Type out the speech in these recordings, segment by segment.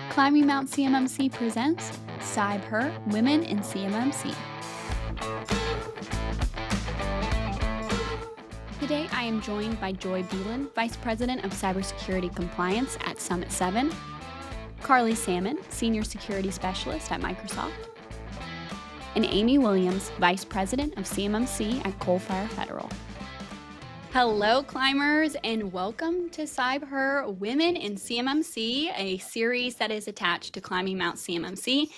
Climbing Mount CMMC presents CyberHer Women in CMMC. Today I am joined by Joy Beland, Vice President of Cybersecurity Compliance at Summit 7, Carley Salmon, Senior Security Specialist at Microsoft, and Amy Williams, Vice President of CMMC at Coal-Fire Federal. Hello, climbers, and welcome to CyberHer Women in CMMC, a series that is attached to Climbing Mount CMMC.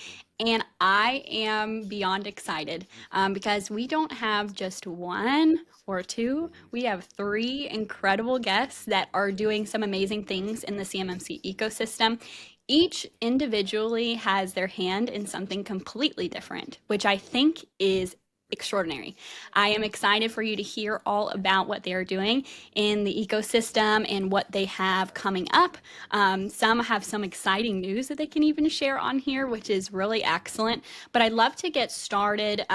And I am beyond excited because we don't have just one or two. We have three incredible guests that are doing some amazing things in the CMMC ecosystem. Each individually has their hand in something completely different, which I think is extraordinary. I am excited for you to hear all about what they are doing in the ecosystem and what they have coming up. Some have some exciting news that they can even share on here, which is really excellent. But I'd love to get started.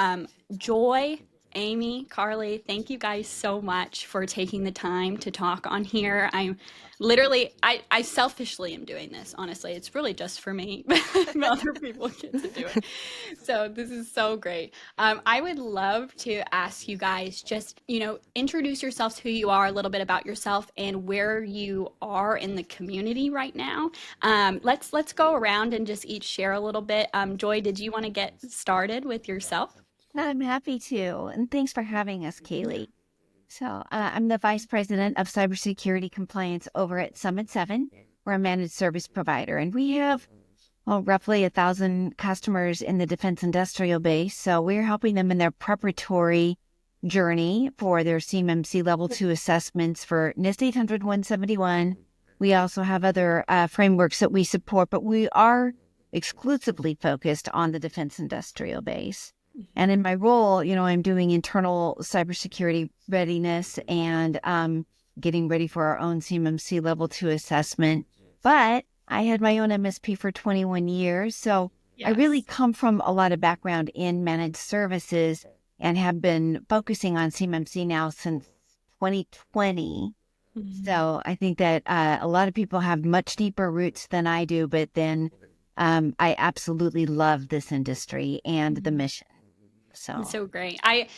Joy, Amy, Carley, thank you guys so much for taking the time to talk on here. I'm literally, I selfishly am doing this, honestly. It's really just for me, but other people get to do it. So this is so great. I would love to ask you guys just, introduce yourselves, who you are, a little bit about yourself and where you are in the community right now. Let's go around and just each share a little bit. Joy, did you want to get started with yourself? I'm happy to, and thanks for having us, Kaleigh. So I'm the Vice President of Cybersecurity Compliance over at Summit 7. We're a managed service provider, and we have roughly 1,000 customers in the defense industrial base. So we're helping them in their preparatory journey for their CMMC Level 2 assessments for NIST 800-171. We also have other frameworks that we support, but we are exclusively focused on the defense industrial base. And in my role, I'm doing internal cybersecurity readiness and getting ready for our own CMMC Level 2 assessment. But I had my own MSP for 21 years, so yes. I really come from a lot of background in managed services and have been focusing on CMMC now since 2020. Mm-hmm. So I think that a lot of people have much deeper roots than I do, but then I absolutely love this industry and the mission. So great. I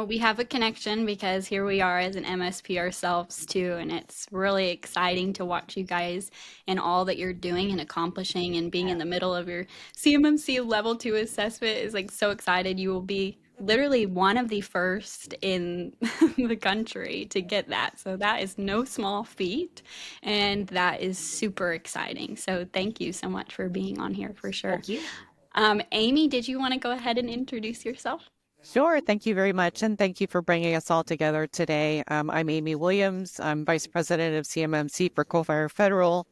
we have a connection because here we are as an MSP ourselves too, and it's really exciting to watch you guys and all that you're doing and accomplishing, and being in the middle of your CMMC Level 2 assessment is like so excited. You will be literally one of the first in the country to get that. So that is no small feat, and that is super exciting. So thank you so much for being on here for sure. Thank you. Amy, did you want to go ahead and introduce yourself? Sure. Thank you very much. And thank you for bringing us all together today. I'm Amy Williams. I'm Vice President of CMMC for Coal-Fire Federal.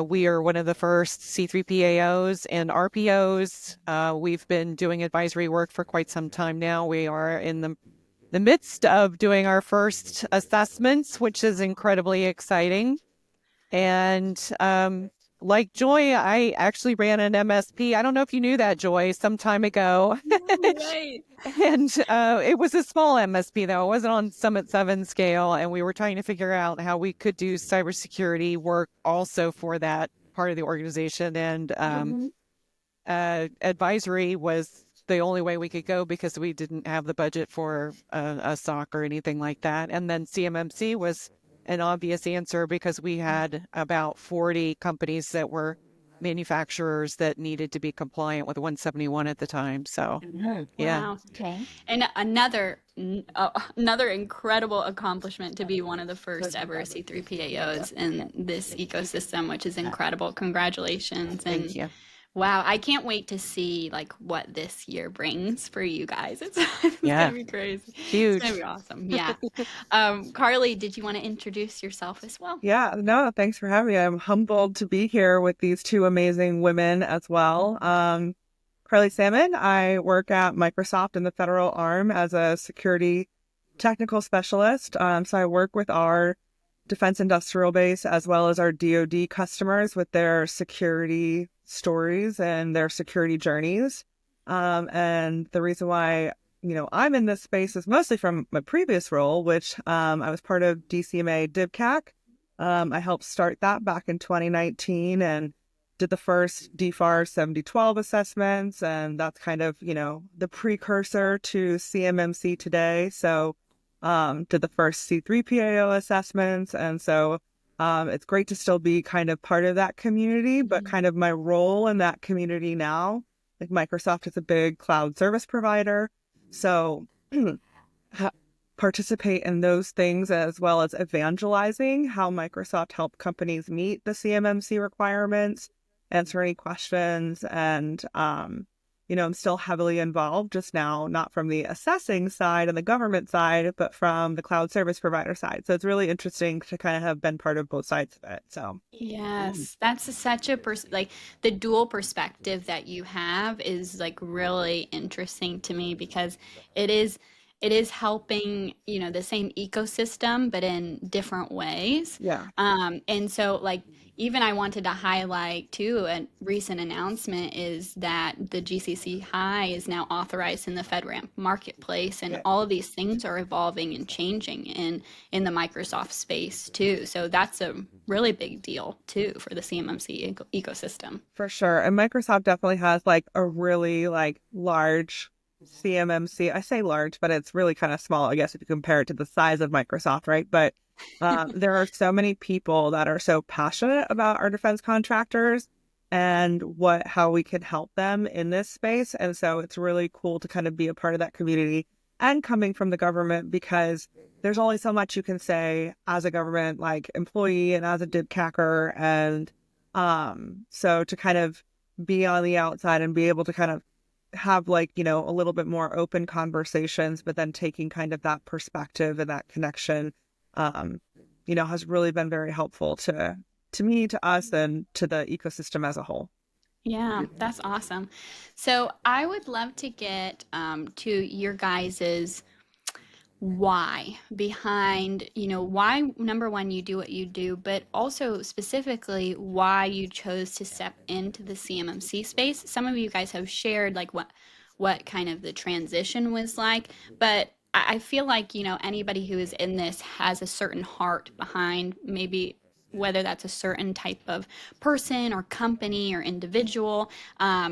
We are one of the first C3PAOs and RPOs. We've been doing advisory work for quite some time now. We are in the midst of doing our first assessments, which is incredibly exciting. And like Joy, I actually ran an MSP. I don't know if you knew that, Joy, some time ago. Right. And it was a small MSP, though. It wasn't on Summit 7 scale. And we were trying to figure out how we could do cybersecurity work also for that part of the organization. And advisory was the only way we could go because we didn't have the budget for a SOC or anything like that. And then CMMC was an obvious answer because we had about 40 companies that were manufacturers that needed to be compliant with 171 at the time. So, yeah. Wow. Okay. And another incredible accomplishment to be one of the first ever C3PAOs in this ecosystem, which is incredible. Congratulations. And thank you. Wow, I can't wait to see what this year brings for you guys. It's gonna be crazy. Huge. It's gonna be awesome. Yeah. Carley, did you want to introduce yourself as well? Yeah, no, thanks for having me. I'm humbled to be here with these two amazing women as well. Carley Salmon, I work at Microsoft in the federal arm as a security technical specialist. So I work with our defense industrial base as well as our DoD customers with their security stories and their security journeys. And the reason why, I'm in this space is mostly from my previous role, which I was part of DCMA DivCAC. I helped start that back in 2019 and did the first DFAR 7012 assessments, and that's kind of, the precursor to CMMC today. So did the first C3PAO assessments. And so it's great to still be kind of part of that community, but kind of my role in that community now, like Microsoft is a big cloud service provider. So participate in those things as well as evangelizing how Microsoft helped companies meet the CMMC requirements, answer any questions. And, I'm still heavily involved just now, not from the assessing side and the government side, but from the cloud service provider side. So it's really interesting to kind of have been part of both sides of it. So Yes, that's such a like the dual perspective that you have is like really interesting to me because it is helping, the same ecosystem but in different ways. yeah, And so like even I wanted to highlight too a recent announcement is that the GCC High is now authorized in the FedRAMP marketplace, and yeah, all of these things are evolving and changing in the Microsoft space too. So that's a really big deal too for the CMMC ecosystem. for sure. And Microsoft definitely has like a really like large CMMC. I say large, but it's really kind of small, I guess, if you compare it to the size of Microsoft, right? But there are so many people that are so passionate about our defense contractors and how we can help them in this space. And so it's really cool to kind of be a part of that community and coming from the government, because there's only so much you can say as a government like employee and as a DIBCACer. And so to kind of be on the outside and be able to kind of have like, a little bit more open conversations, but then taking kind of that perspective and that connection, has really been very helpful to me, to us, and to the ecosystem as a whole. Yeah, that's awesome. So I would love to get to your guys's why behind, why number one you do what you do, but also specifically why you chose to step into the CMMC space. Some of you guys have shared like what kind of the transition was like, but I feel like, anybody who is in this has a certain heart behind maybe whether that's a certain type of person or company or individual,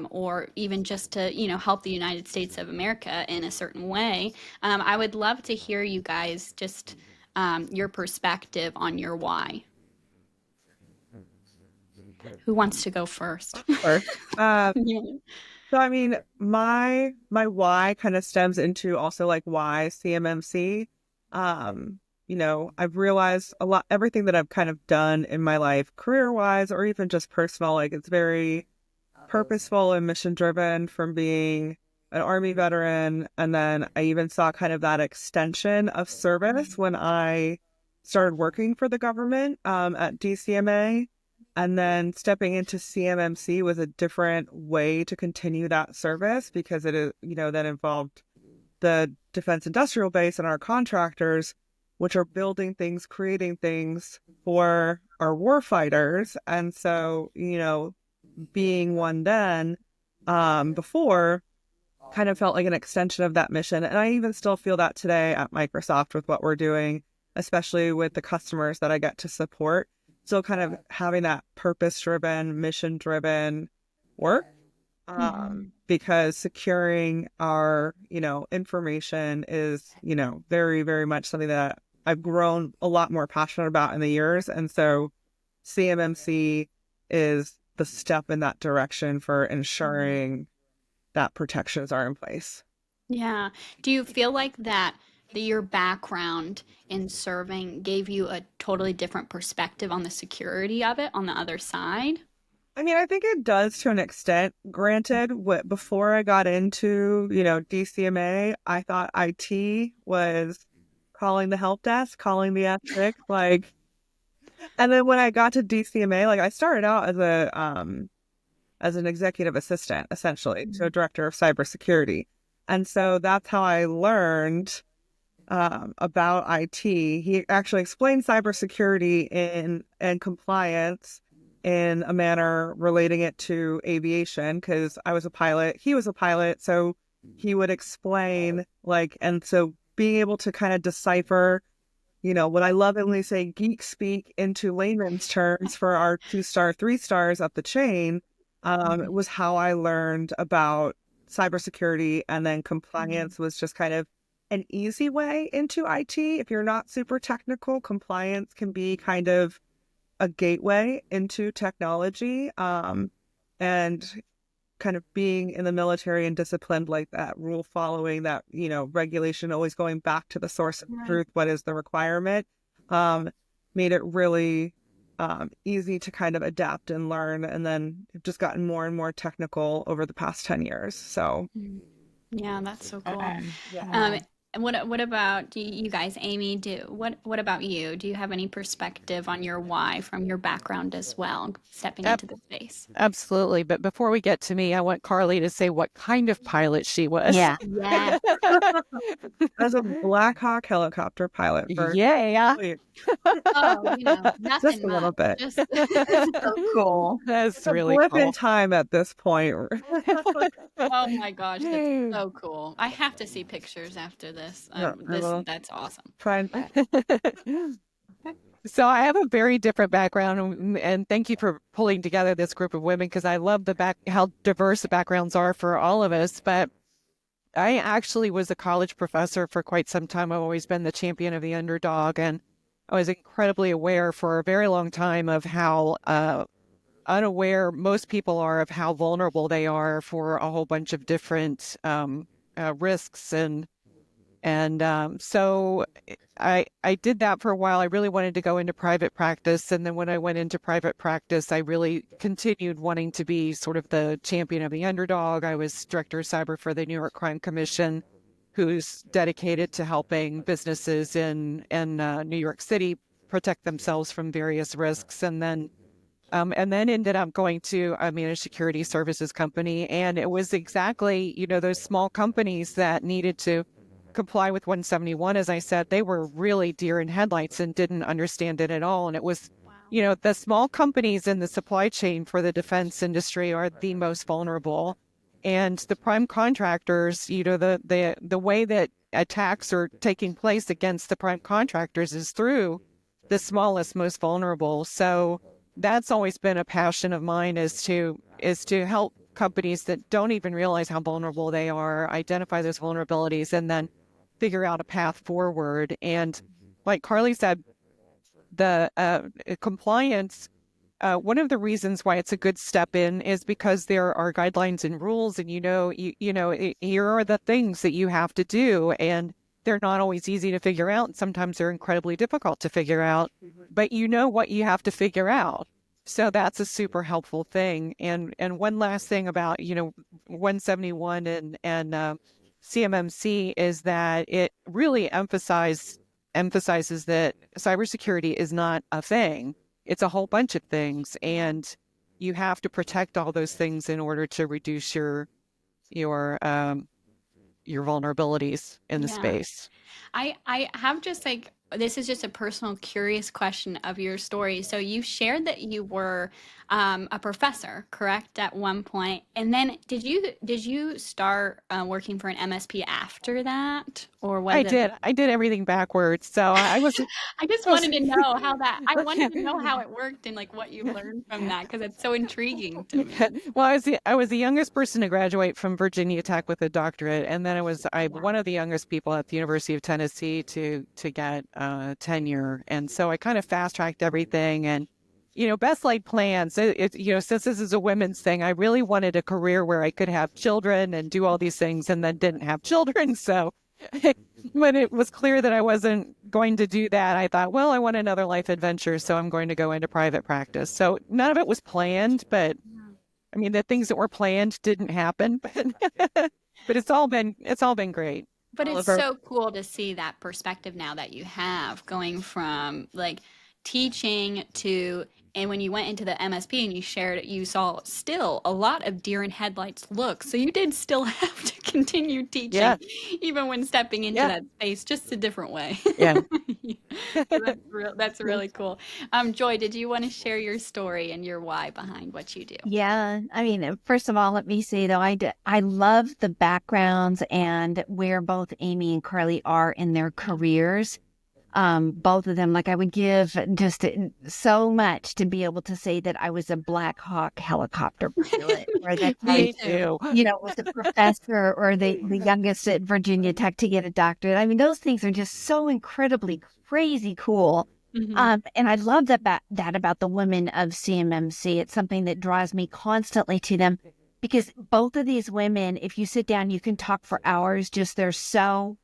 or even just to, help the United States of America in a certain way. I would love to hear you guys just your perspective on your why. Who wants to go first? Or, uh, Yeah. so I mean, my why kind of stems into also like why CMMC. I've realized a lot, everything that I've kind of done in my life, career wise or even just personal, like it's very purposeful and mission driven from being an Army veteran. And then I even saw kind of that extension of service when I started working for the government at DCMA. And then stepping into CMMC was a different way to continue that service, because it is, that involved the defense industrial base and our contractors, which are building things, creating things for our warfighters. And so, being one then, before, kind of felt like an extension of that mission. And I even still feel that today at Microsoft with what we're doing, especially with the customers that I get to support. So kind of having that purpose-driven, mission-driven work, because securing our, information is, very, very much something that I've grown a lot more passionate about in the years. And so CMMC is the step in that direction for ensuring that protections are in place. Yeah. Do you feel like that your background in serving gave you a totally different perspective on the security of it on the other side? I mean, I think it does to an extent. Granted, before I got into, DCMA, I thought IT was calling the help desk, calling the S6, like, and then when I got to DCMA, like I started out as an executive assistant, essentially, to a director of cybersecurity. And so that's how I learned about IT. He actually explained cybersecurity and compliance in a manner relating it to aviation, because I was a pilot, he was a pilot, so he would explain and so being able to kind of decipher what I lovingly say geek speak into layman's terms for our 2-star, 3-stars up the chain, was how I learned about cybersecurity, and then compliance was just kind of an easy way into IT. If you're not super technical, compliance can be kind of a gateway into technology. And kind of being in the military and disciplined like that, rule following, that, regulation, always going back to the source of truth, what is the requirement, made it really easy to kind of adapt and learn. And then it's just gotten more and more technical over the past 10 years. So Yeah, that's so cool. Yeah. And what about you guys, Amy? What about you? Do you have any perspective on your why from your background as well, stepping into the space? Absolutely. But before we get to me, I want Carley to say what kind of pilot she was. Yeah. Yeah. as a Black Hawk helicopter pilot for Yeah. Oh, nothing just a little much. bit. Just So cool. That's It's a really blip in cool. time at this point. oh my gosh, that's so cool. I have to see pictures after this. Yeah, I will. That's awesome. Try and So I have a very different background, and thank you for pulling together this group of women, because I love how diverse the backgrounds are for all of us. But I actually was a college professor for quite some time. I've always been the champion of the underdog, and I was incredibly aware for a very long time of how unaware most people are of how vulnerable they are for a whole bunch of different risks. So I did that for a while. I really wanted to go into private practice. And then when I went into private practice, I really continued wanting to be sort of the champion of the underdog. I was director of cyber for the New York Crime Commission, who's dedicated to helping businesses in New York City protect themselves from various risks. And then ended up going to a managed security services company. And it was exactly, those small companies that needed to comply with 171. As I said, they were really deer in headlights and didn't understand it at all. And it was, the small companies in the supply chain for the defense industry are the most vulnerable. And the prime contractors, the way that attacks are taking place against the prime contractors is through the smallest, most vulnerable. So that's always been a passion of mine, is to help companies that don't even realize how vulnerable they are, identify those vulnerabilities, and then figure out a path forward. And like Carley said, the compliance, one of the reasons why it's a good step in is because there are guidelines and rules, and here are the things that you have to do, and they're not always easy to figure out. And sometimes they're incredibly difficult to figure out, but you know what you have to figure out. So that's a super helpful thing. And one last thing about 171 and CMMC is that it really emphasizes that cybersecurity is not a thing. It's a whole bunch of things, and you have to protect all those things in order to reduce your vulnerabilities in the space. I have just this is just a personal curious question of your story. So you shared that you were a professor, correct, at one point, and then did you start working for an MSP after that, or was I did everything backwards. So I was. I just wanted to know I wanted to know how it worked and what you learned from that, because it's so intriguing to me. Well, I was the youngest person to graduate from Virginia Tech with a doctorate, and then I'm one of the youngest people at the University of Tennessee to get tenure, and so I kind of fast tracked everything. And best laid plans. Since this is a women's thing, I really wanted a career where I could have children and do all these things, and then didn't have children. So when it was clear that I wasn't going to do that, I thought, well, I want another life adventure, so I'm going to go into private practice. So none of it was planned, but I mean, the things that were planned didn't happen. But it's all been great. But it's so cool to see that perspective now that you have, going from teaching to, and when you went into the MSP and you shared it, you saw still a lot of deer in headlights look. So you did still have to continue teaching, even when stepping into that space, just a different way. Yeah. That's really cool. Joy, did you want to share your story and your why behind what you do? Yeah. I mean, first of all, let me say though, I love the backgrounds and where both Amy and Carley are in their careers. both of them. Like I would give just so much to be able to say that I was a Black Hawk helicopter pilot, or that Me I, too. was a professor or the youngest at Virginia Tech to get a doctorate. I mean, those things are just so incredibly crazy cool. And I love that about the women of CMMC. It's something that draws me constantly to them, because both of these women, if you sit down, you can talk for hours. Just they're so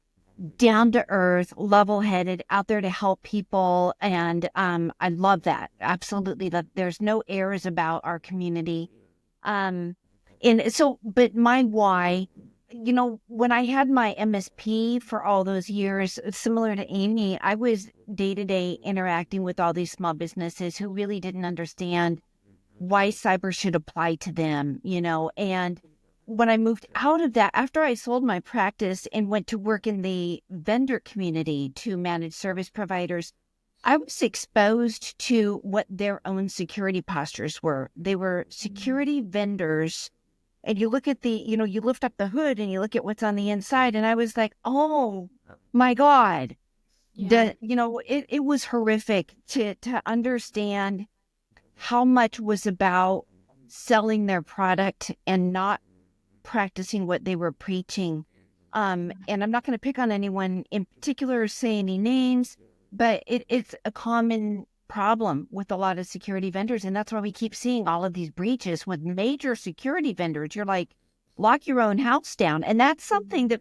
down to earth, level headed, out there to help people. And I love that. Absolutely. That there's no airs about our community. And so, but my why, when I had my MSP for all those years, similar to Amy, I was day to day interacting with all these small businesses who really didn't understand why cyber should apply to them, and when I moved out of that, after I sold my practice and went to work in the vendor community to manage service providers, I was exposed to what their own security postures were. They were security vendors. And you look at you lift up the hood and you look at what's on the inside. And I was like, oh my God. Yeah. It was horrific to understand how much was about selling their product and not practicing what they were preaching. And I'm not going to pick on anyone in particular or say any names, but it's a common problem with a lot of security vendors. And that's why we keep seeing all of these breaches with major security vendors. You're like, lock your own house down. And that's something that,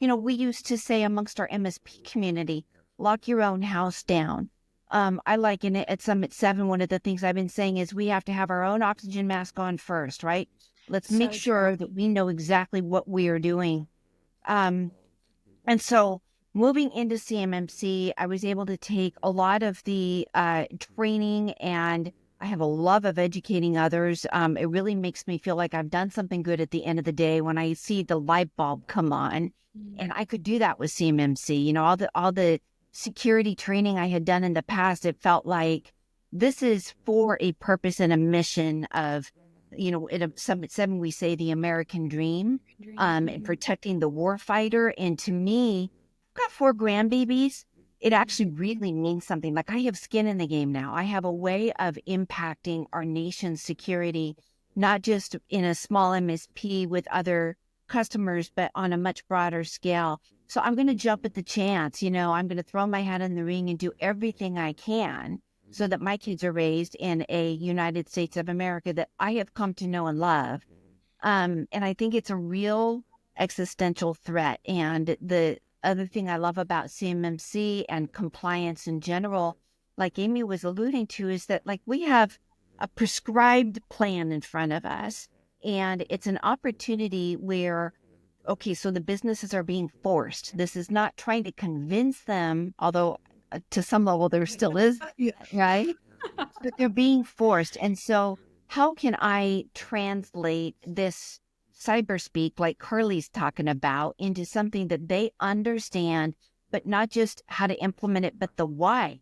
we used to say amongst our MSP community, lock your own house down. I liken it at Summit 7. One of the things I've been saying is we have to have our own oxygen mask on first, right? Let's make sure that we know exactly what we are doing. And so moving into CMMC, I was able to take a lot of the training, and I have a love of educating others. It really makes me feel like I've done something good at the end of the day when I see the light bulb come on. And I could do that with CMMC. All the security training I had done in the past, it felt like this is for a purpose and a mission of, at Summit 7, we say the American dream, and protecting the warfighter. And to me, I've got 4 grandbabies. It actually really means something. Like I have skin in the game now. I have a way of impacting our nation's security, not just in a small MSP with other customers, but on a much broader scale. So I'm going to jump at the chance. I'm going to throw my hat in the ring and do everything I can so that my kids are raised in a United States of America that I have come to know and love. And I think it's a real existential threat. And the other thing I love about CMMC and compliance in general, like Amy was alluding to, is that like we have a prescribed plan in front of us, and it's an opportunity where, okay, so the businesses are being forced. This is not trying to convince them, although to some level there still is, right? But they're being forced. And so how can I translate this cyber speak like Carley's talking about into something that they understand, but not just how to implement it, but the why?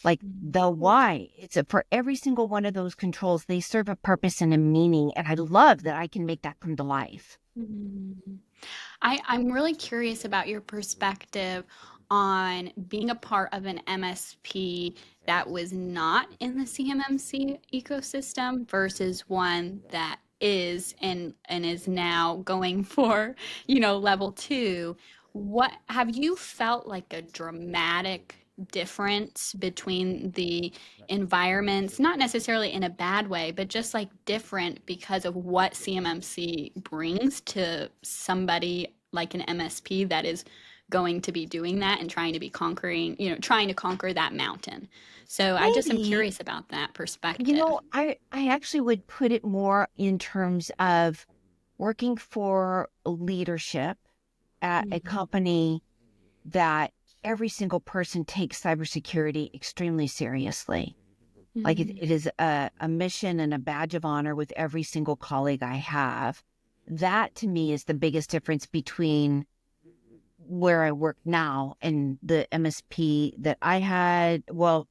Like the why. It's for every single one of those controls, they serve a purpose and a meaning. And I love that I can make that come to life. I'm really curious about your perspective on being a part of an MSP that was not in the CMMC ecosystem versus one that is and is now going for, level 2. What have you felt like a dramatic difference between the environments, not necessarily in a bad way, but just like different because of what CMMC brings to somebody like an MSP that is going to be doing that and trying to conquer that mountain. So I just am curious about that perspective. I actually would put it more in terms of working for leadership at a company that every single person takes cybersecurity extremely seriously. Like it is a mission and a badge of honor with every single colleague I have. That to me is the biggest difference between where I work now and the MSP that I had. Well,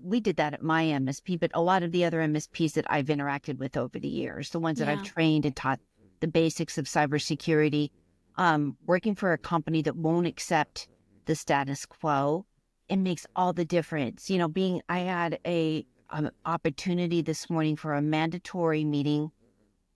we did that at my MSP, but a lot of the other MSPs that I've interacted with over the years, the ones that I've trained and taught the basics of cybersecurity, working for a company that won't accept the status quo it makes all the difference. I had an opportunity this morning for a mandatory meeting,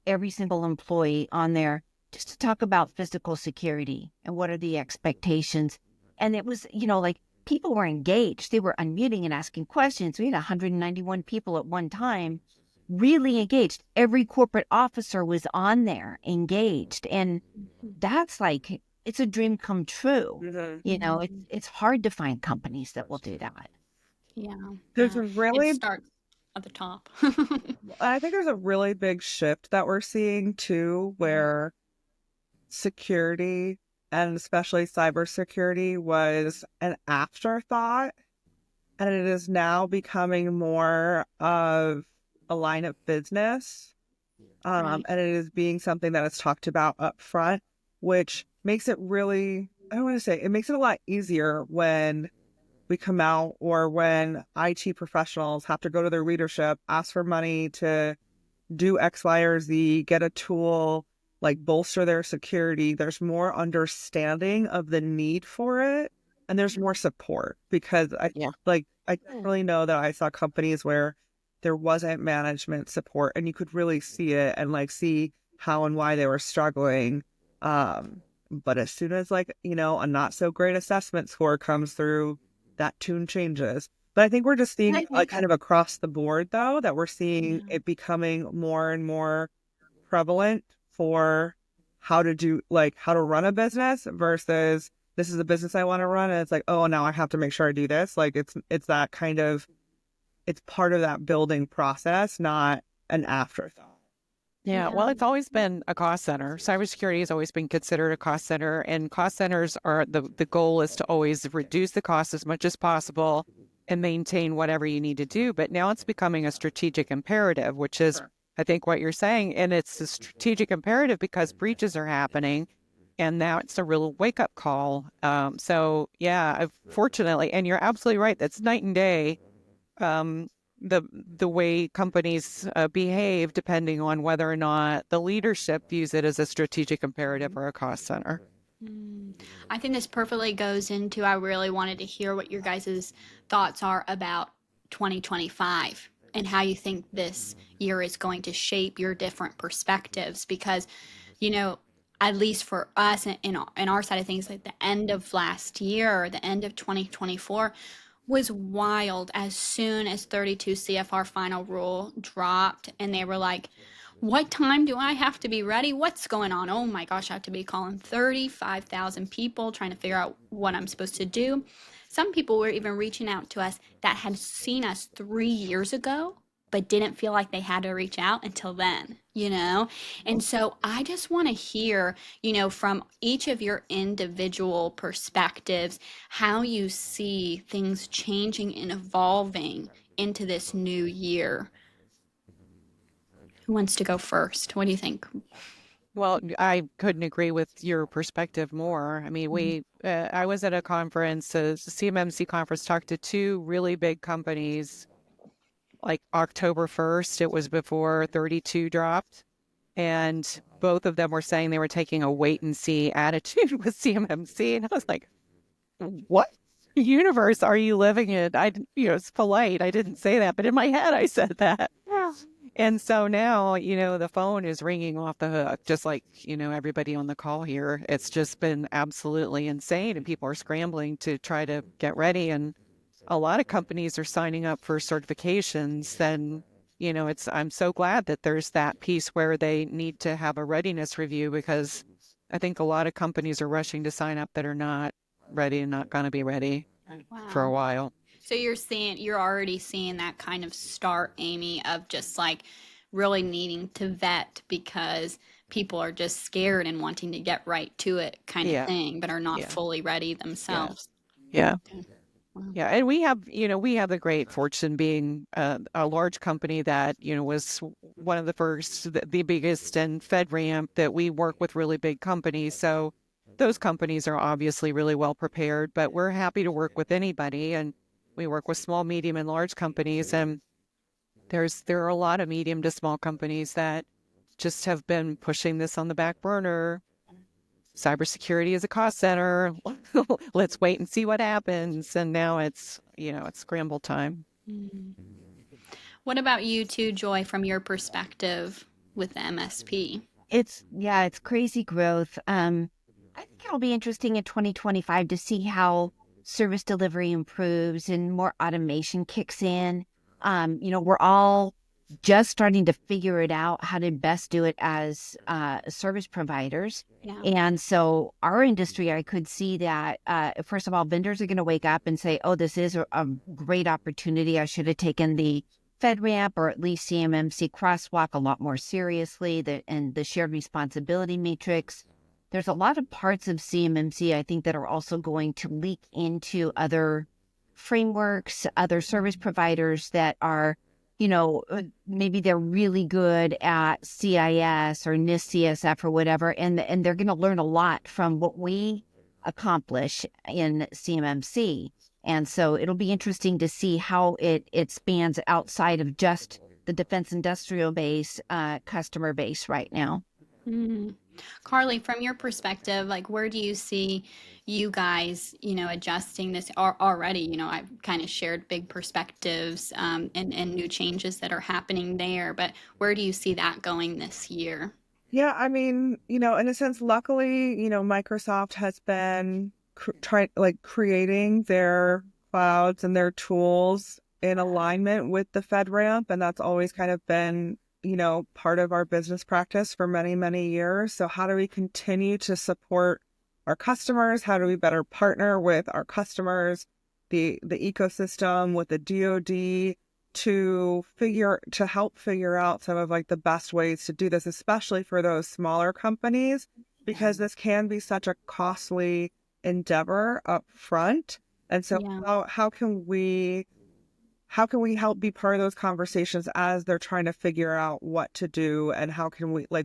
every single employee on there, just to talk about physical security and what are the expectations. And it was, like people were engaged. They were unmuting and asking questions. We had 191 people at one time really engaged. Every corporate officer was on there engaged. And that's like, it's a dream come true. It's hard to find companies that will do that. Yeah. There's Yeah. a It really, starts at the top. I think there's a really big shift that we're seeing too, where security and especially cybersecurity was an afterthought, and it is now becoming more of a line of business. Right. And it is being something that is talked about up front, which makes it really, I don't want to say, it makes it a lot easier when we come out or when IT professionals have to go to their leadership, ask for money to do X, Y, or Z, get a tool, like bolster their security. There's more understanding of the need for it, and there's more support because I definitely know that I saw companies where there wasn't management support, and you could really see it and like see how and why they were struggling. But as soon as a not so great assessment score comes through, that tune changes. But I think we're just seeing it like kind of across the board, though, that we're seeing it becoming more and more prevalent for how to run a business versus this is a business I want to run. And it's like, oh, now I have to make sure I do this. Like it's that kind of, it's part of that building process, not an afterthought. Yeah, well, it's always been a cost center. Cybersecurity has always been considered a cost center, and cost centers are the goal is to always reduce the cost as much as possible and maintain whatever you need to do. But now it's becoming a strategic imperative, which is, I think, what you're saying. And it's a strategic imperative because breaches are happening, and now it's a real wake-up call. So, yeah, fortunately, and you're absolutely right, that's night and day. The way companies behave depending on whether or not the leadership views it as a strategic imperative or a cost center. I think this perfectly goes into, I really wanted to hear what your guys' thoughts are about 2025 and how you think this year is going to shape your different perspectives because, at least for us in our side of things, like the end of last year or the end of 2024 was wild as soon as 32 CFR final rule dropped and they were like, what time do I have to be ready? What's going on? Oh my gosh, I have to be calling 35,000 people trying to figure out what I'm supposed to do. Some people were even reaching out to us that had seen us 3 years ago, but didn't feel like they had to reach out until then, And so I just want to hear, from each of your individual perspectives, how you see things changing and evolving into this new year. Who wants to go first? What do you think? Well, I couldn't agree with your perspective more. I mean, I was at a conference, a CMMC conference, talked to two really big companies like October 1st. It was before 32 dropped. And both of them were saying they were taking a wait and see attitude with CMMC. And I was like, what universe are you living in? It's polite. I didn't say that, but in my head, I said that. And so now, the phone is ringing off the hook, just like, everybody on the call here. It's just been absolutely insane. And people are scrambling to try to get ready. And a lot of companies are signing up for certifications. Then, I'm so glad that there's that piece where they need to have a readiness review because I think a lot of companies are rushing to sign up that are not ready and not going to be ready for a while. So you're already seeing that kind of start, Amy, of just like really needing to vet because people are just scared and wanting to get right to it kind of thing, but are not fully ready themselves. Yeah. Okay. Wow. Yeah. And we have the great fortune being a large company that, was one of the first, the biggest and FedRAMP that we work with really big companies. So those companies are obviously really well prepared, but we're happy to work with anybody. And we work with small, medium, and large companies. And there are a lot of medium to small companies that just have been pushing this on the back burner cybersecurity is a cost center. Let's wait and see what happens. And now it's scramble time. What about you too, Joy, from your perspective with the MSP? It's crazy growth. I think it'll be interesting in 2025 to see how service delivery improves and more automation kicks in. We're all just starting to figure it out how to best do it as service providers. Yeah. And so our industry, I could see that, first of all, vendors are going to wake up and say, oh, this is a great opportunity. I should have taken the FedRAMP or at least CMMC crosswalk a lot more seriously, and the shared responsibility matrix. There's a lot of parts of CMMC, I think, that are also going to leak into other frameworks, other service providers that are, maybe they're really good at CIS or NIST CSF or whatever, and they're going to learn a lot from what we accomplish in CMMC. And so it'll be interesting to see how it spans outside of just the defense industrial base, customer base right now. Carley, from your perspective, like where do you see you guys, adjusting this already? I've kind of shared big perspectives and new changes that are happening there, but where do you see that going this year? Yeah, I mean, in a sense, luckily, Microsoft has been creating their clouds and their tools in alignment with the FedRAMP, and that's always kind of been part of our business practice for many, many years. So how do we continue to support our customers? How do we better partner with our customers, the ecosystem, with the DoD to help figure out some of the best ways to do this, especially for those smaller companies, because this can be such a costly endeavor up front. And so how can we help be part of those conversations as they're trying to figure out what to do, and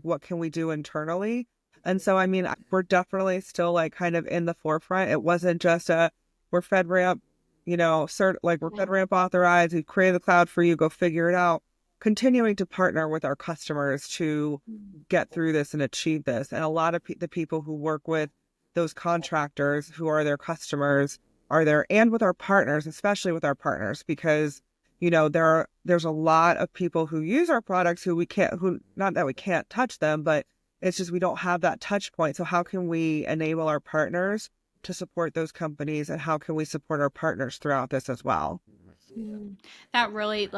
what can we do internally? And so, I mean, we're definitely still kind of in the forefront. It wasn't just we're FedRAMP, we're FedRAMP authorized, we created the cloud for you, go figure it out. Continuing to partner with our customers to get through this and achieve this. And a lot of the people who work with those contractors who are their customers are there, and with our partners, especially with our partners, because there's a lot of people who use our products not that we can't touch them, but it's just we don't have that touch point. So how can we enable our partners to support those companies, and how can we support our partners throughout this as well? That really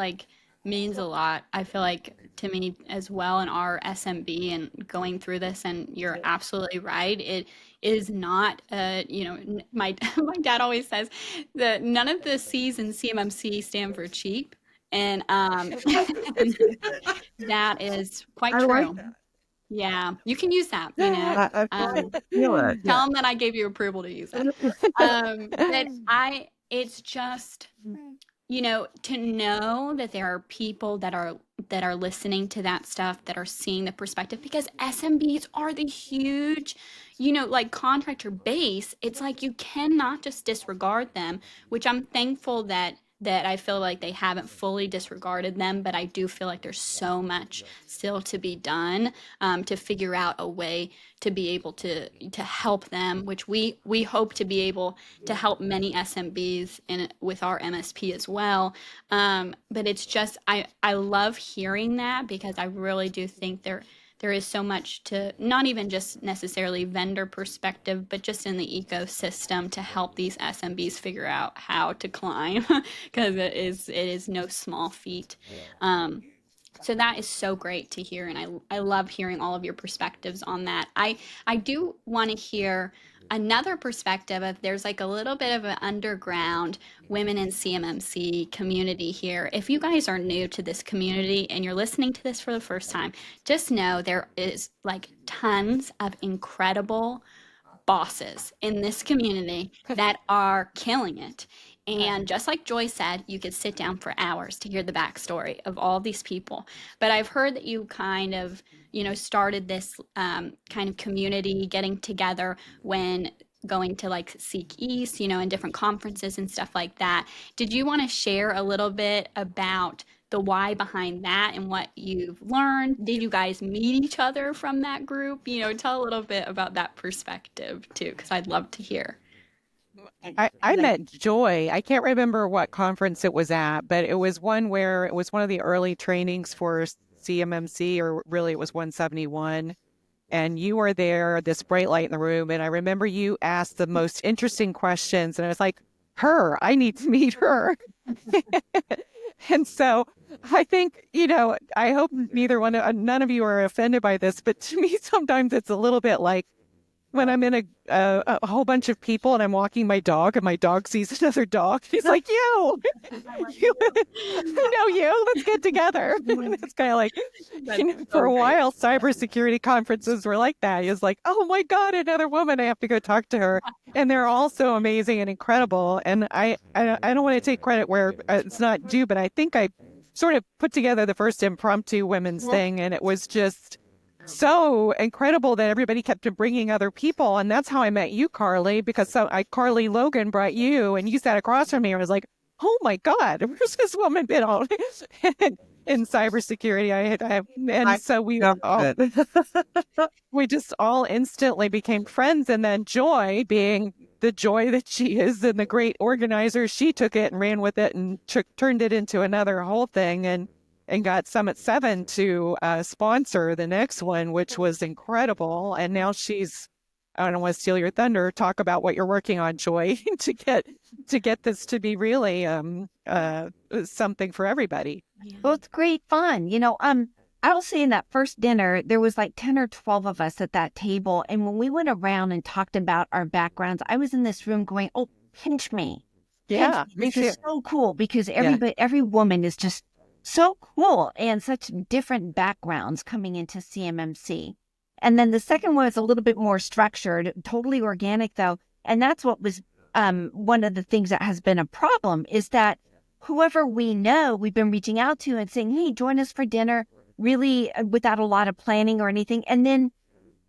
means a lot, I feel like, to me as well in our SMB and going through this. And you're absolutely right. It is not, my dad always says that none of the C's in CMMC stand for cheap. And that is quite true. Like that. Yeah, you can use that, tell them that I gave you approval to use that. But it's just, to know that there are people that are listening to that stuff, that are seeing the perspective, because SMBs are the huge, contractor base. It's you cannot just disregard them, which I'm thankful that I feel like they haven't fully disregarded them, but I do feel like there's so much still to be done to figure out a way to be able to help them, which we hope to be able to help many SMBs with our MSP as well. But it's just, I love hearing that, because I really do think there is so much to, not even just necessarily vendor perspective, but just in the ecosystem to help these SMBs figure out how to climb, because it is no small feat. So that is so great to hear, and I love hearing all of your perspectives on that. I do want to hear another perspective of, there's a little bit of an underground women in CMMC community here. If you guys are new to this community and you're listening to this for the first time, just know there is tons of incredible bosses in this community that are killing it. And just like Joy said, you could sit down for hours to hear the backstory of all these people. But I've heard that you kind of, started this kind of community getting together when going to Seek East, and different conferences and stuff like that. Did you want to share a little bit about the why behind that and what you've learned. Did you guys meet each other from that group? Tell a little bit about that perspective too, because I'd love to hear. I met Joy. I can't remember what conference it was at, but it was one where it was one of the early trainings for CMMC, or really it was 171. And you were there, this bright light in the room. And I remember you asked the most interesting questions. And I was like, I need to meet her. And so I think, I hope none of you are offended by this, but to me, sometimes it's a little bit like when I'm in a whole bunch of people and I'm walking my dog and my dog sees another dog. He's like, you know, let's get together. It's kind of like, for a while, cybersecurity conferences were like that. It's like, oh my God, another woman, I have to go talk to her. And they're all so amazing and incredible. And I don't want to take credit where it's not due, but I think I sort of put together the first impromptu women's thing. And it was just so incredible that everybody kept bringing other people. And that's how I met you, Carley, because Carley Logan brought you and you sat across from me and I was like, oh my God, where's this woman been all in cybersecurity? We just all instantly became friends. And then Joy, being the joy that she is and the great organizer, she took it and ran with it and turned it into another whole thing. And got Summit 7 to sponsor the next one, which was incredible. And now I don't want to steal your thunder, talk about what you're working on, Joy, to get this to be really something for everybody. Yeah. Well, it's great fun. I will say in that first dinner, there was like 10 or 12 of us at that table. And when we went around and talked about our backgrounds, I was in this room going, oh, pinch me. Yeah, me this too. is so cool because every woman is just so cool and such different backgrounds coming into CMMC. And then the second one is a little bit more structured, totally organic though. And that's what was one of the things that has been a problem is that whoever we know, we've been reaching out to and saying, hey, join us for dinner, really without a lot of planning or anything. And then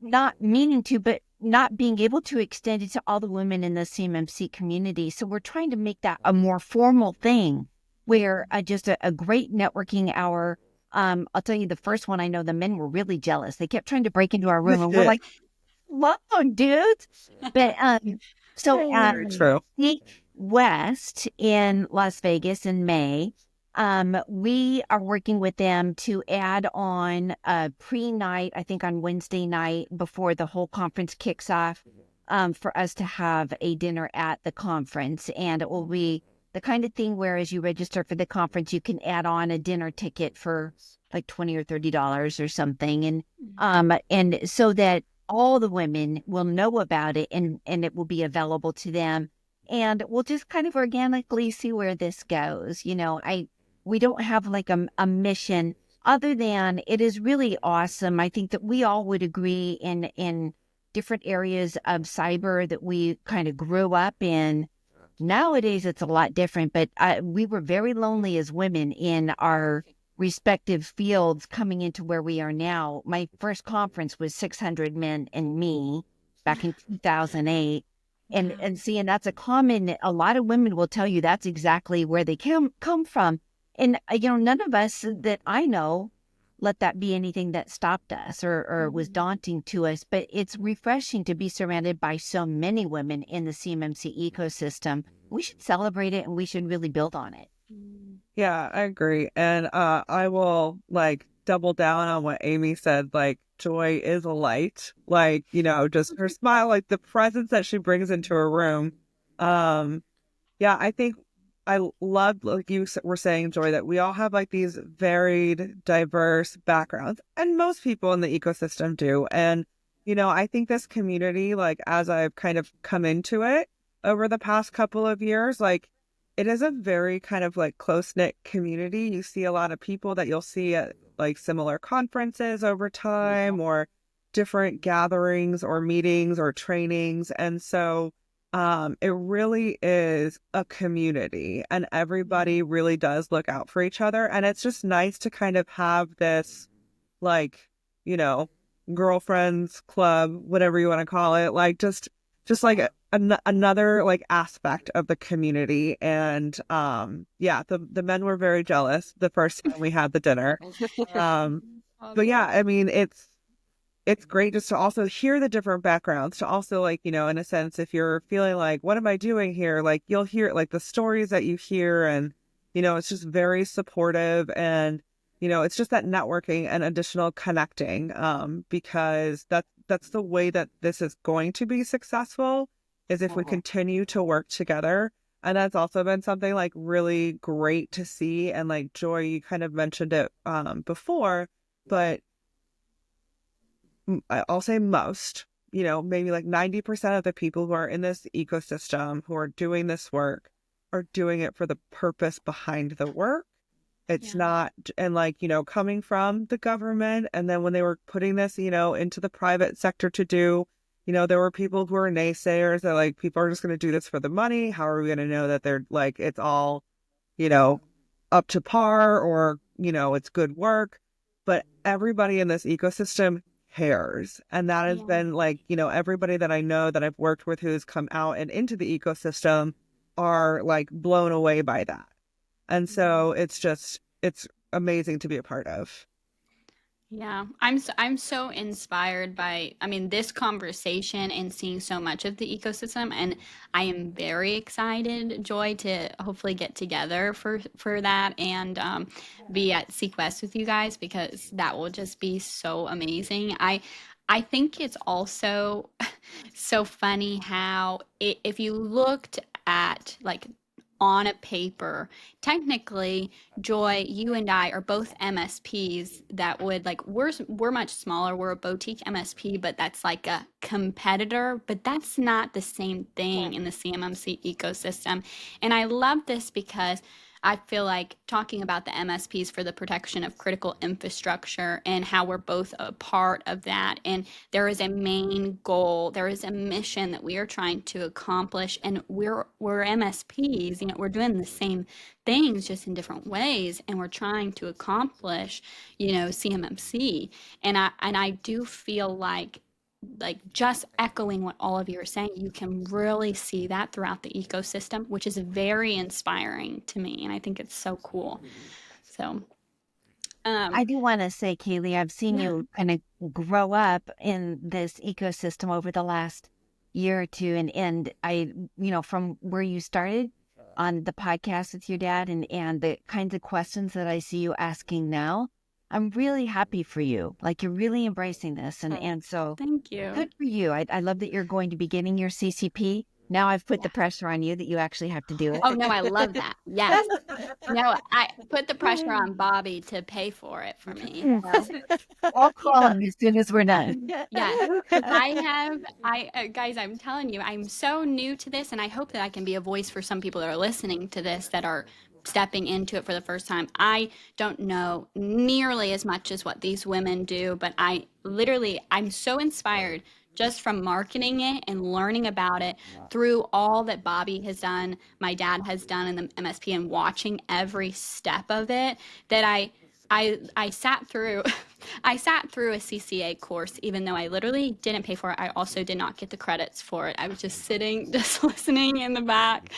not meaning to, but not being able to extend it to all the women in the CMMC community. So we're trying to make that a more formal thing where just a great networking hour. I'll tell you, the first one, I know the men were really jealous. They kept trying to break into our room and we're like, whoa, dudes. But Very true. West in Las Vegas in May, we are working with them to add on a pre-night, I think on Wednesday night before the whole conference kicks off, for us to have a dinner at the conference. And it will be the kind of thing where as you register for the conference, you can add on a dinner ticket for like $20 or $30 or something. And so that all the women will know about it and it will be available to them. And we'll just kind of organically see where this goes. We don't have like a mission other than it is really awesome. I think that we all would agree in different areas of cyber that we kind of grew up in. Nowadays, it's a lot different, but we were very lonely as women in our respective fields coming into where we are now. My first conference was 600 men and me back in 2008. And that's a lot of women will tell you that's exactly where they come from. And, none of us that I know let that be anything that stopped us or was daunting to us. But it's refreshing to be surrounded by so many women in the CMMC ecosystem. We should celebrate it and we should really build on it. Yeah, I agree. And I will double down on what Amy said. Joy is a light, just her smile, the presence that she brings into a room. Yeah, I think I love, like you were saying, Joy, that we all have these varied, diverse backgrounds, and most people in the ecosystem do. And, I think this community, as I've kind of come into it over the past couple of years, it is a very kind of close-knit community. You see a lot of people that you'll see at similar conferences over time or different gatherings or meetings or trainings. And so it really is a community and everybody really does look out for each other. And it's just nice to kind of have this, girlfriends club, whatever you want to call it, just just like another like aspect of the community. And yeah, the men were very jealous the first time we had the dinner. But yeah, I mean, it's great just to also hear the different backgrounds, to also like, you know, in a sense, if you're feeling like, what am I doing here? Like you'll hear like the stories that you hear, and, you know, it's just very supportive, and, you know, it's just that networking and additional connecting, because that's the way that this is going to be successful, is if we continue to work together. And that's also been something like really great to see. And like Joy, you kind of mentioned it before, but I'll say most, you know, maybe like 90% of the people who are in this ecosystem who are doing this work are doing it for the purpose behind the work. It's not, and like, you know, coming from the government, and then when they were putting this, you know, into the private sector to do, you know, there were people who were naysayers that like, people are just going to do this for the money. How are we going to know that they're like, it's all, you know, up to par, or, you know, it's good work? But everybody in this ecosystem cares. And that has been like, you know, everybody that I know that I've worked with who's come out and into the ecosystem are like blown away by that. And so it's amazing to be a part of. Yeah, I'm so inspired by, I mean, this conversation and seeing so much of the ecosystem, and I am very excited, Joy, to hopefully get together for that, and be at Sequest with you guys, because that will just be so amazing. I think it's also so funny how if you looked at like on a paper, technically, Joy, you and I are both MSPs that would like, we're much smaller. We're a boutique MSP, but that's like a competitor, but that's not the same thing in the CMMC ecosystem. And I love this because I feel like talking about the MSPs for the protection of critical infrastructure and how we're both a part of that. And there is a main goal, there is a mission that we are trying to accomplish, and we're MSPs, you know, we're doing the same things just in different ways, and we're trying to accomplish, you know, CMMC. And I do feel like just echoing what all of you are saying, you can really see that throughout the ecosystem, which is very inspiring to me, and I think it's so cool. So I do want to say, Kaleigh, I've seen yeah. you kind of grow up in this ecosystem over the last year or two. And I, you know, from where you started on the podcast with your dad, and the kinds of questions that I see you asking now, I'm really happy for you. Like, you're really embracing this. And so Thank you. good for you. I love that you're going to be getting your CCP. Now I've put the pressure on you that you actually have to do it. Oh no, I love that. Yes. No, I put the pressure on Bobby to pay for it for me. I'll call him as soon as we're done. Yes, guys, I'm telling you, I'm so new to this, and I hope that I can be a voice for some people that are listening to this that are stepping into it for the first time. I don't know nearly as much as what these women do, but I'm so inspired just from marketing it and learning about it through all that Bobby has done, my dad has done in the MSP, and watching every step of it, that I sat through I sat through a CCA course, even though I literally didn't pay for it. I also did not get the credits for it. I was just sitting, just listening in the back,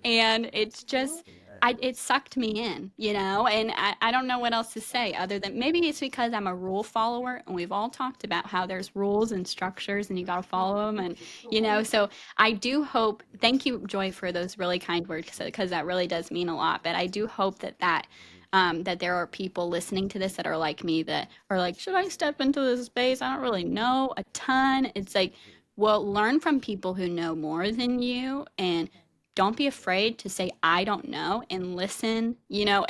and it sucked me in, you know, and I don't know what else to say other than maybe it's because I'm a rule follower, and we've all talked about how there's rules and structures and you got to follow them, and, you know, so I do hope, thank you, Joy, for those really kind words, because that really does mean a lot, but I do hope that there are people listening to this that are like me, that are like, should I step into this space? I don't really know a ton. It's like, well, learn from people who know more than you, and don't be afraid to say, I don't know, and listen, you know,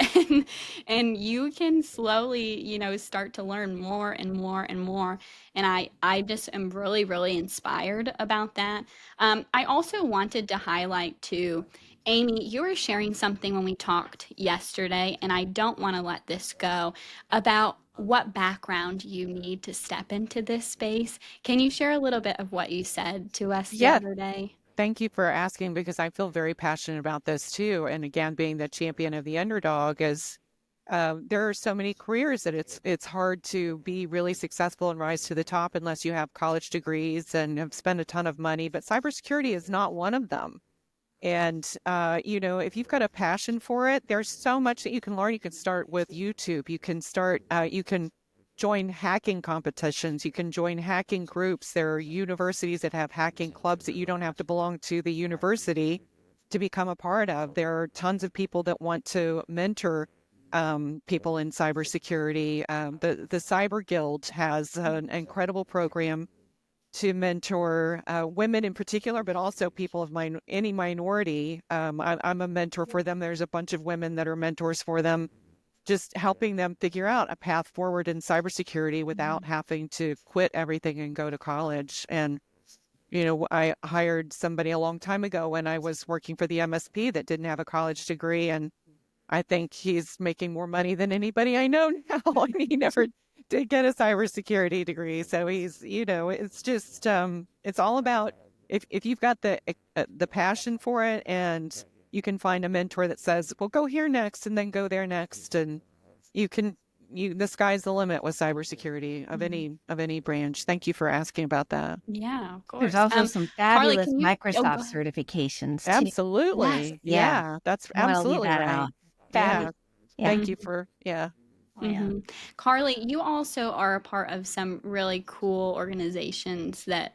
and you can slowly, you know, start to learn more and more and more. And I just am really, really inspired about that. I also wanted to highlight too, Amy, you were sharing something when we talked yesterday, and I don't want to let this go, about what background you need to step into this space. Can you share a little bit of what you said to us the Yeah, other day? thank you for asking, because I feel very passionate about this too. And again, being the champion of the underdog, is there are so many careers that it's hard to be really successful and rise to the top unless you have college degrees and have spent a ton of money. But cybersecurity is not one of them. And, if you've got a passion for it, there's so much that you can learn. You can start with YouTube. You can join hacking competitions. You can join hacking groups. There are universities that have hacking clubs that you don't have to belong to the university to become a part of. There are tons of people that want to mentor people in cybersecurity. The Cyber Guild has an incredible program to mentor women in particular, but also people of any minority. I'm a mentor for them. There's a bunch of women that are mentors for them, just helping them figure out a path forward in cybersecurity without having to quit everything and go to college. And, I hired somebody a long time ago when I was working for the MSP that didn't have a college degree. And I think he's making more money than anybody I know now. And he never did get a cybersecurity degree. So he's, it's just, it's all about if you've got the passion for it, and you can find a mentor that says, well, go here next and then go there next. And the sky's the limit with cybersecurity of any branch. Thank you for asking about that. Yeah, of course. There's also some Carley, fabulous can you- Microsoft oh, certifications too. Absolutely. Yes. Yeah, that's I wanna leave absolutely that right. out. Yeah. Fabulous. Yeah. Thank you for, yeah. Carley, you also are a part of some really cool organizations that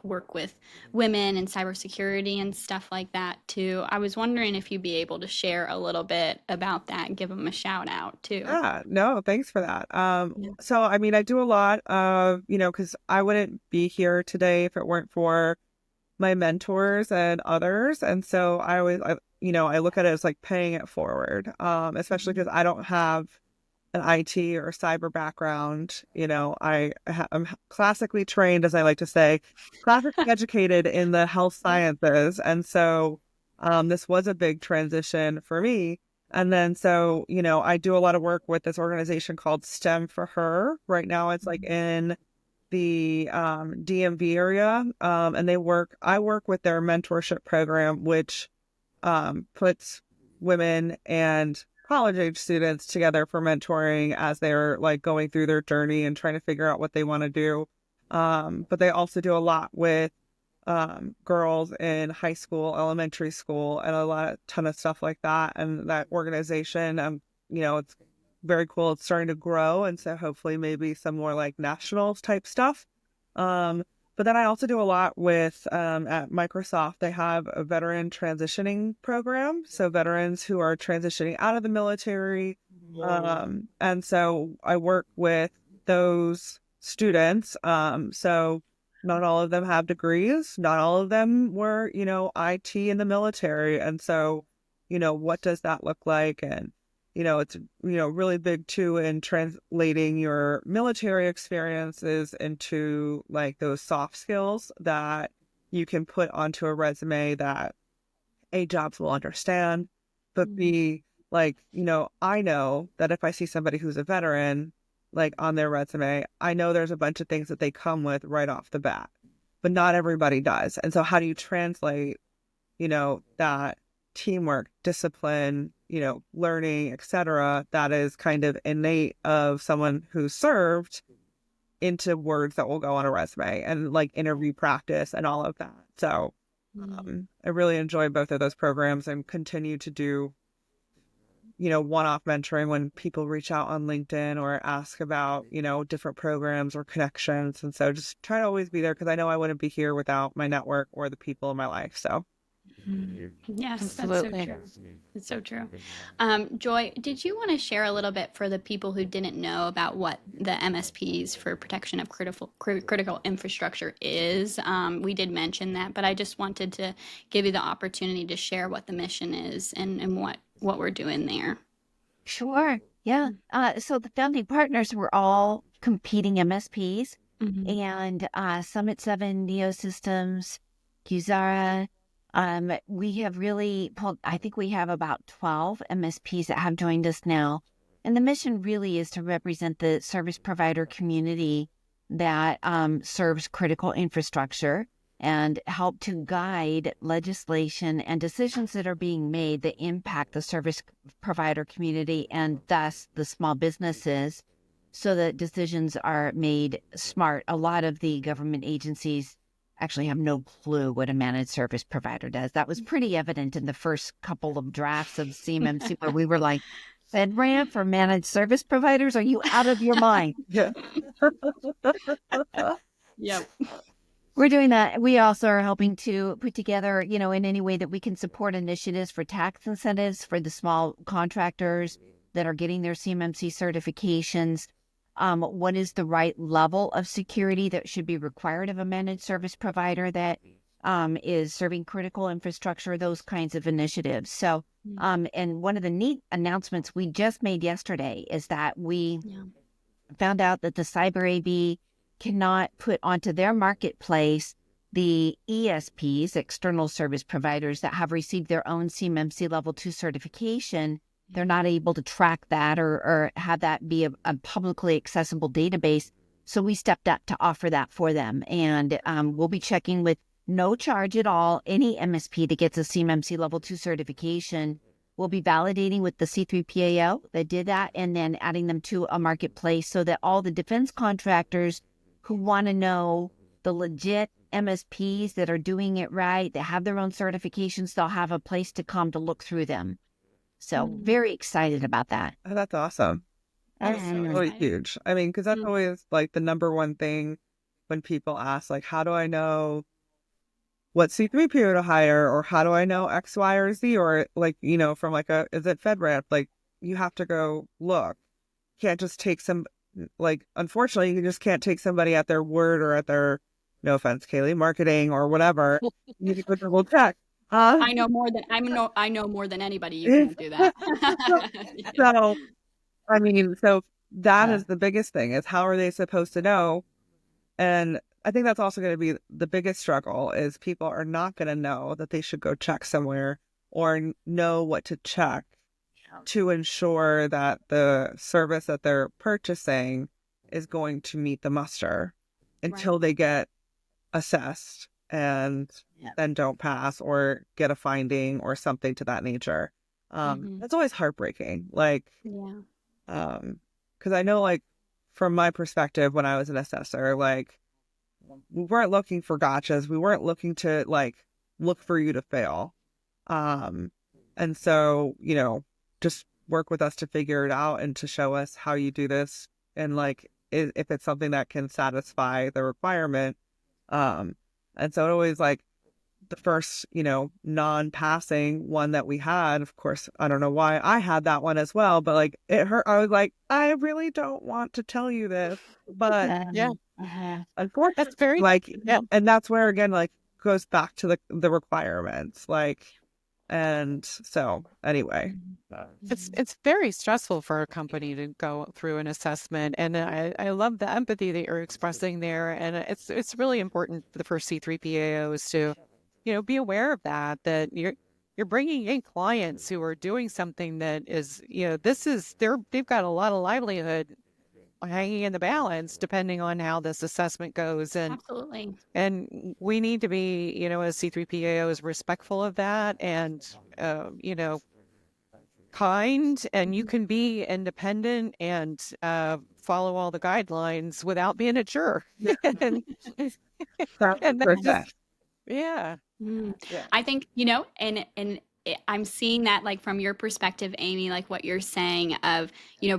work with women and cybersecurity and stuff like that too. I was wondering if you'd be able to share a little bit about that and give them a shout out too. Yeah, no, thanks for that. Yeah. So I mean, I do a lot of, because I wouldn't be here today if it weren't for my mentors and others. And so I look at it as like paying it forward, especially because I don't have an IT or cyber background. I'm classically trained, as I like to say, classically educated in the health sciences. And so this was a big transition for me. And then so, I do a lot of work with this organization called STEM for Her. Right now it's like in the DMV area. And I work with their mentorship program, which puts women and college age students together for mentoring as they're like going through their journey and trying to figure out what they want to do. But they also do a lot with girls in high school, elementary school, and a ton of stuff like that. And that organization, it's very cool. It's starting to grow. And so hopefully maybe some more like national type stuff. But then I also do a lot with, at Microsoft, they have a veteran transitioning program. So veterans who are transitioning out of the military. And so I work with those students. So not all of them have degrees. Not all of them were, IT in the military. And so, what does that look like? And, it's, really big too in translating your military experiences into like those soft skills that you can put onto a resume that A, jobs will understand, but B, like, I know that if I see somebody who's a veteran, like on their resume, I know there's a bunch of things that they come with right off the bat, but not everybody does. And so how do you translate, that teamwork, discipline, learning, etc., that is kind of innate of someone who served into words that will go on a resume and like interview practice and all of that. So I really enjoy both of those programs and continue to do, one-off mentoring when people reach out on LinkedIn or ask about, different programs or connections. And so just try to always be there because I know I wouldn't be here without my network or the people in my life. So Yes, Absolutely. that's so true. It's so true. Joy, did you want to share a little bit for the people who didn't know about what the MSPs for protection of critical infrastructure is? We did mention that, but I just wanted to give you the opportunity to share what the mission is and what we're doing there. Sure. Yeah. So the founding partners were all competing MSPs, and Summit 7, Neosystems, Qzara. We have really pulled, I think we have about 12 MSPs that have joined us now. And the mission really is to represent the service provider community that serves critical infrastructure. and help to guide legislation and decisions that are being made that impact the service provider community and thus the small businesses, so that decisions are made smart. A lot of the government agencies actually have no clue what a managed service provider does. That was pretty evident in the first couple of drafts of CMMC where we were like, FedRAMP for managed service providers? Are you out of your mind? Yeah. Yep. We're doing that. We also are helping to put together, in any way that we can support initiatives for tax incentives for the small contractors that are getting their CMMC certifications. What is the right level of security that should be required of a managed service provider that is serving critical infrastructure, those kinds of initiatives. So, and one of the neat announcements we just made yesterday is that we found out that the Cyber AB cannot put onto their marketplace the ESPs, external service providers, that have received their own CMMC Level 2 certification. They're not able to track that or have that be a publicly accessible database. So we stepped up to offer that for them. And we'll be checking with no charge at all any MSP that gets a CMMC Level 2 certification. We'll be validating with the C3PAO that did that and then adding them to a marketplace so that all the defense contractors who want to know the legit MSPs that are doing it right, that have their own certifications, they'll have a place to come to look through them. So very excited about that. Oh, that's awesome. That's really huge. I mean, because that's always like the number one thing when people ask, like, how do I know what C3PAO to hire, or how do I know X, Y, or Z, or like, from like is it FedRAMP? Like, you have to go look. You can't just take unfortunately, you just can't take somebody at their word or at their, no offense, Kaleigh, marketing or whatever. You need to go double check. I know more than anybody. You can't do that. So, I mean, that is the biggest thing, is how are they supposed to know? And I think that's also going to be the biggest struggle, is people are not going to know that they should go check somewhere or know what to check to ensure that the service that they're purchasing is going to meet the muster until they get assessed and then don't pass or get a finding or something to that nature. That's always heartbreaking. Like, because I know, like, from my perspective, when I was an assessor, like, we weren't looking for gotchas. We weren't looking to, like, look for you to fail. And so, just work with us to figure it out and to show us how you do this. And, like, if it's something that can satisfy the requirement. And so it always, like, the first, non-passing one that we had, of course, I don't know why I had that one as well, but, like, it hurt. I was like, I really don't want to tell you this, but unfortunately, That's very and that's where, again, like, goes back to the requirements, like, and so anyway, it's very stressful for a company to go through an assessment, and I love the empathy that you're expressing there, and it's really important for C3PAOs to be aware of that you're bringing in clients who are doing something that is they've got a lot of livelihood hanging in the balance depending on how this assessment goes, and Absolutely. and we need to be as C3PAOs respectful of that, and kind, and you can be independent and follow all the guidelines without being a jerk. and that's just, yeah. I think, and I'm seeing that, like, from your perspective, Amy, like what you're saying of,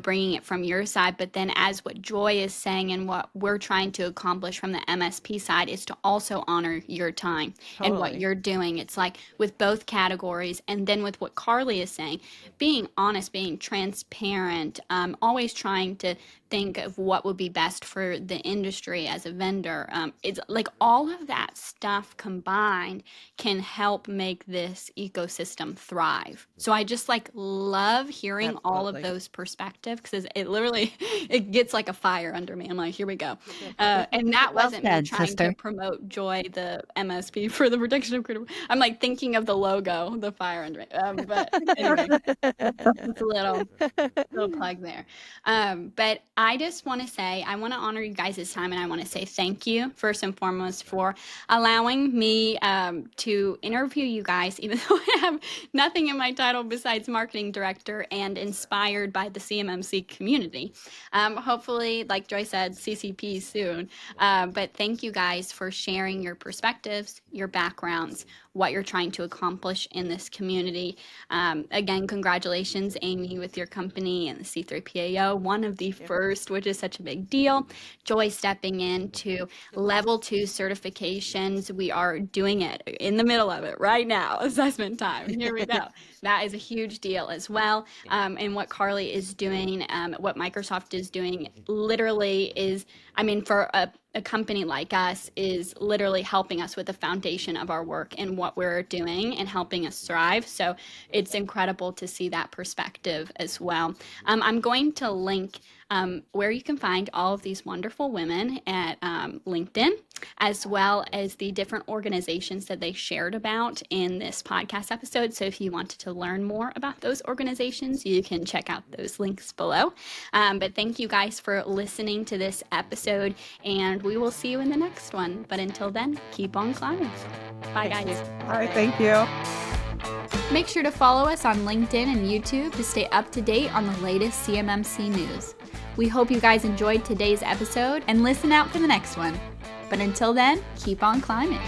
bringing it from your side, but then as what Joy is saying and what we're trying to accomplish from the MSP side is to also honor your time and what you're doing. It's like with both categories, and then with what Carley is saying, being honest, being transparent, always trying to think of what would be best for the industry as a vendor. It's like all of that stuff combined can help make this ecosystem thrive. So I just love hearing all of those perspectives, because it gets like a fire under me. I'm like, here we go. And that wasn't me trying to promote Joy, the MSP for the protection of critical. I'm like thinking of the logo, the fire under me. But anyway, it's a little plug there. But I just want to say, I want to honor you guys' time, and I want to say thank you, first and foremost, for allowing me to interview you guys, even though I have nothing in my title besides marketing director, and inspired by the CMMC community. Hopefully, like Joy said, CCP soon. But thank you guys for sharing your perspectives, your backgrounds, what you're trying to accomplish in this community. Again, congratulations, Amy, with your company and the C3PAO, one of the first, which is such a big deal. Joy stepping into level 2 certifications. We are doing it in the middle of it right now. Assessment time. Here we go. That is a huge deal as well. And what Carley is doing, what Microsoft is doing, literally is, I mean, for a company like us, is literally helping us with the foundation of our work and what we're doing and helping us thrive. So it's incredible to see that perspective as well. I'm going to link where you can find all of these wonderful women at LinkedIn, as well as the different organizations that they shared about in this podcast episode. So if you wanted to learn more about those organizations, you can check out those links below. But thank you guys for listening to this episode, and we will see you in the next one. But until then, keep on climbing. Bye, guys. All right, thank you. Make sure to follow us on LinkedIn and YouTube to stay up to date on the latest CMMC news. We hope you guys enjoyed today's episode and listen out for the next one. But until then, keep on climbing.